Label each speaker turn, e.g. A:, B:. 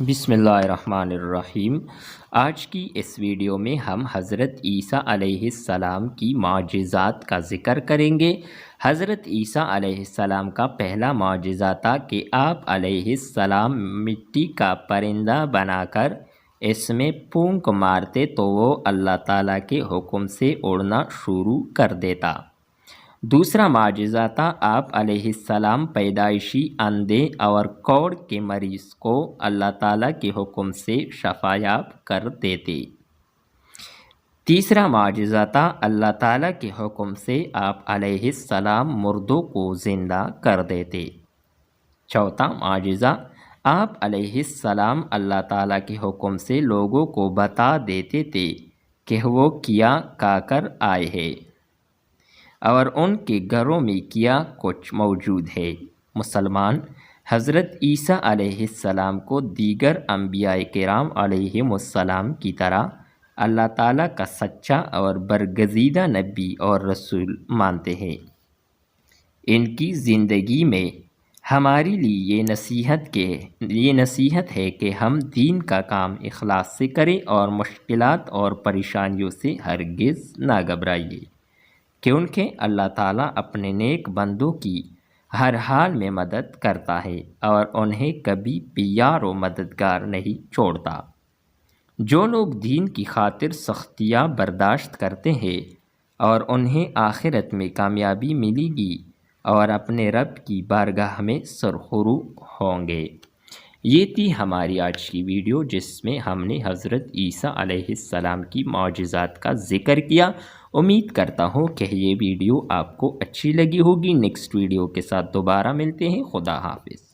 A: بسم اللہ الرحمن الرحیم۔ آج کی اس ویڈیو میں ہم حضرت عیسیٰ علیہ السلام کی معجزات کا ذکر کریں گے۔ حضرت عیسیٰ علیہ السلام کا پہلا معجزہ تھا کہ آپ علیہ السلام مٹی کا پرندہ بنا کر اس میں پھونک مارتے تو وہ اللہ تعالیٰ کے حکم سے اڑنا شروع کر دیتا۔ دوسرا معجزہ تھا آپ علیہ السلام پیدائشی اندھے اور کوڑ کے مریض کو اللہ تعالیٰ کے حکم سے شفا یاب کر دیتے۔ تیسرا معجزہ تھا اللہ تعالیٰ کے حکم سے آپ علیہ السلام مردوں کو زندہ کر دیتے۔ چوتھا معجزہ آپ علیہ السلام اللہ تعالیٰ کے حکم سے لوگوں کو بتا دیتے تھے کہ وہ کیا کھا کر آئے ہیں اور ان کے گھروں میں کیا کچھ موجود ہے۔ مسلمان حضرت عیسیٰ علیہ السلام کو دیگر انبیاء کرام علیہم السلام کی طرح اللہ تعالیٰ کا سچا اور برگزیدہ نبی اور رسول مانتے ہیں۔ ان کی زندگی میں ہمارے لیے یہ نصیحت ہے کہ ہم دین کا کام اخلاص سے کریں اور مشکلات اور پریشانیوں سے ہرگز نہ گھبرائیں، کیونکہ اللہ تعالیٰ اپنے نیک بندوں کی ہر حال میں مدد کرتا ہے اور انہیں کبھی بھی یار و مددگار نہیں چھوڑتا۔ جو لوگ دین کی خاطر سختیاں برداشت کرتے ہیں اور انہیں آخرت میں کامیابی ملے گی اور اپنے رب کی بارگاہ میں سرخرو ہوں گے۔ یہ تھی ہماری آج کی ویڈیو جس میں ہم نے حضرت عیسیٰ علیہ السلام کی معجزات کا ذکر کیا۔ امید کرتا ہوں کہ یہ ویڈیو آپ کو اچھی لگی ہوگی۔ نیکسٹ ویڈیو کے ساتھ دوبارہ ملتے ہیں۔ خدا حافظ۔